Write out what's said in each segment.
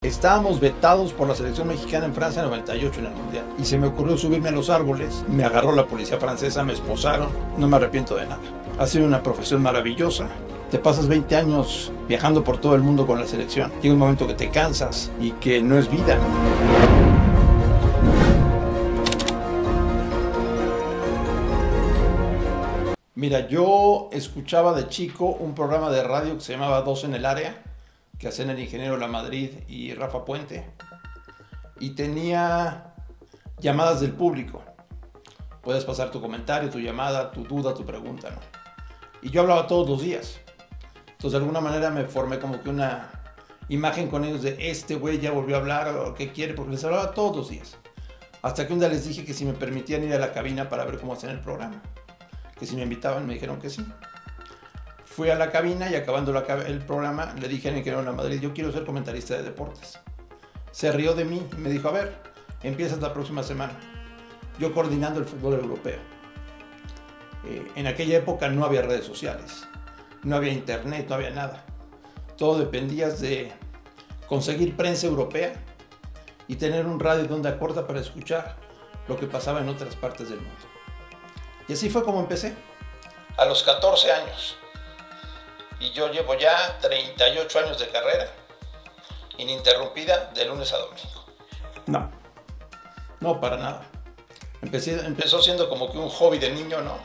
Estábamos vetados por la selección mexicana en Francia 98 en el Mundial. Y se me ocurrió subirme a los árboles. Me agarró la policía francesa, me esposaron. No me arrepiento de nada. Ha sido una profesión maravillosa. Te pasas 20 años viajando por todo el mundo con la selección. Llega un momento que te cansas y que no es vida. Mira, yo escuchaba de chico un programa de radio que se llamaba Dos en el Área, que hacían el ingeniero La Madrid y Rafa Puente, y tenía llamadas del público. Puedes pasar tu comentario, tu llamada, tu duda, tu pregunta, ¿no? Y yo hablaba todos los días. Entonces, de alguna manera me formé como que una imagen con ellos de este güey ya volvió a hablar o qué quiere, porque les hablaba todos los días. Hasta que un día les dije que si me permitían ir a la cabina para ver cómo hacían el programa. Que si me invitaban, me dijeron que sí. Fui a la cabina y acabando el programa le dije al ingeniero de La Madrid, yo quiero ser comentarista de deportes. Se rió de mí y me dijo, a ver, empiezas la próxima semana. Yo coordinando el fútbol europeo. En aquella época no había redes sociales, no había internet, no había nada. Todo dependía de conseguir prensa europea y tener un radio de onda corta para escuchar lo que pasaba en otras partes del mundo. Y así fue como empecé, a los 14 años. Y yo llevo ya 38 años de carrera, ininterrumpida, de lunes a domingo. No, para nada. Empezó siendo como que un hobby de niño, ¿no?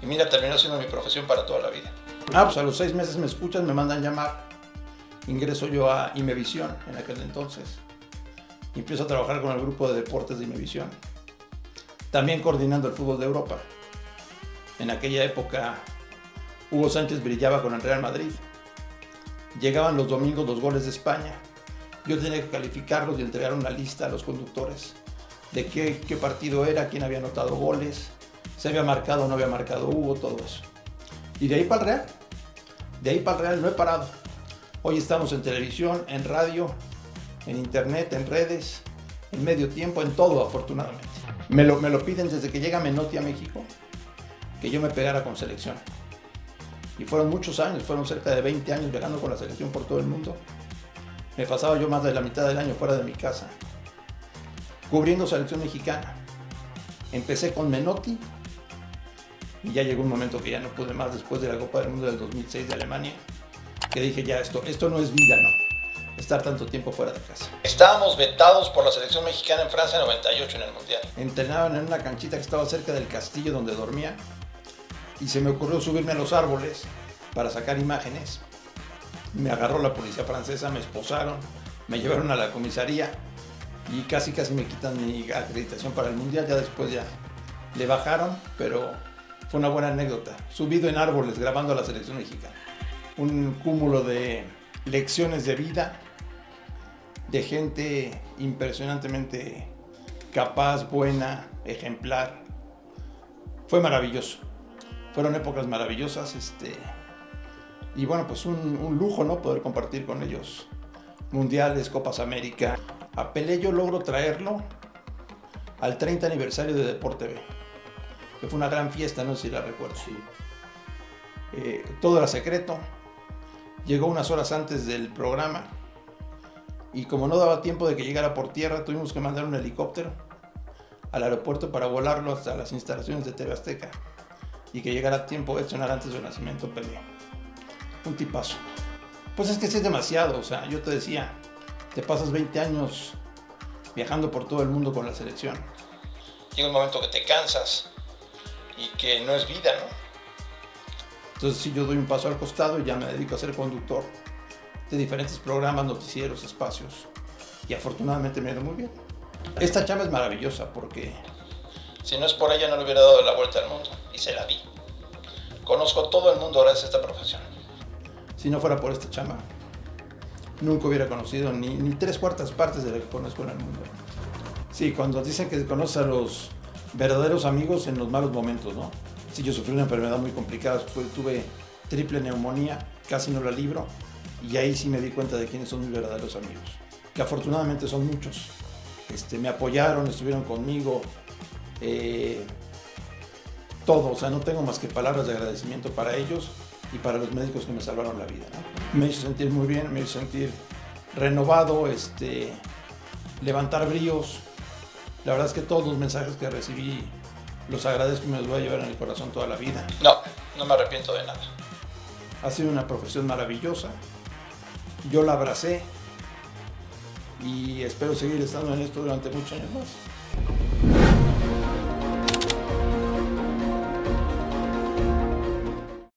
Y mira, terminó siendo mi profesión para toda la vida. Pues a los 6 meses me escuchan, me mandan llamar. Ingreso yo a Imevisión en aquel entonces. Y empiezo a trabajar con el grupo de deportes de Imevisión. También coordinando el fútbol de Europa. En aquella época, Hugo Sánchez brillaba con el Real Madrid. Llegaban los domingos los goles de España. Yo tenía que calificarlos y entregar una lista a los conductores de qué partido era, quién había anotado goles, si había marcado o no había marcado Hugo, todo eso. Y de ahí para el Real. De ahí para el Real no he parado. Hoy estamos en televisión, en radio, en internet, en redes, en medio tiempo, en todo, afortunadamente. Me lo piden desde que llega Menotti a México, que yo me pegara con selección. Y fueron muchos años, fueron cerca de 20 años viajando con la selección por todo el mundo. Me pasaba yo más de la mitad del año fuera de mi casa, cubriendo selección mexicana. Empecé con Menotti y ya llegó un momento que ya no pude más después de la Copa del Mundo del 2006 de Alemania, que dije ya esto no es vida, ¿no? Estar tanto tiempo fuera de casa. Estábamos vetados por la selección mexicana en Francia 98 en el Mundial. Entrenaban en una canchita que estaba cerca del castillo donde dormía y se me ocurrió subirme a los árboles para sacar imágenes. Me agarró la policía francesa, me esposaron, me llevaron a la comisaría y casi me quitan mi acreditación para el Mundial. Ya después ya le bajaron, pero fue una buena anécdota. Subido en árboles grabando a la selección mexicana. Un cúmulo de lecciones de vida, de gente impresionantemente capaz, buena, ejemplar. Fue maravilloso. Fueron épocas maravillosas, y bueno, pues un lujo, ¿no? Poder compartir con ellos mundiales, Copas América. A Pelé yo logro traerlo al 30 aniversario de Deporte TV, que fue una gran fiesta, no sé si la recuerdo. Sí. Todo era secreto. Llegó unas horas antes del programa y como no daba tiempo de que llegara por tierra, tuvimos que mandar un helicóptero al aeropuerto para volarlo hasta las instalaciones de TV Azteca y que llegara a tiempo Edson Arantes de Nacimiento Pelé. Un tipazo. Pues es que sí es demasiado, o sea, yo te decía, te pasas 20 años viajando por todo el mundo con la selección. Llega un momento que te cansas y que no es vida, ¿no? Entonces sí, yo doy un paso al costado y ya me dedico a ser conductor de diferentes programas, noticieros, espacios. Y afortunadamente me ha ido muy bien. Esta chamba es maravillosa porque si no es por ella no le hubiera dado la vuelta al mundo. Y se la di. Conozco todo el mundo gracias a esta profesión. Si no fuera por esta chamba, nunca hubiera conocido ni 3/4 partes de lo que conozco en el mundo. Sí, cuando dicen que conoces a los verdaderos amigos en los malos momentos, ¿no? Sí, yo sufrí una enfermedad muy complicada, tuve triple neumonía, casi no la libro, y ahí sí me di cuenta de quiénes son mis verdaderos amigos, que afortunadamente son muchos. Me apoyaron, estuvieron conmigo, todo, o sea, no tengo más que palabras de agradecimiento para ellos y para los médicos que me salvaron la vida, ¿no? Me hizo sentir muy bien, me hizo sentir renovado, levantar bríos. La verdad es que todos los mensajes que recibí los agradezco y me los voy a llevar en el corazón toda la vida. No me arrepiento de nada. Ha sido una profesión maravillosa. Yo la abracé y espero seguir estando en esto durante muchos años más.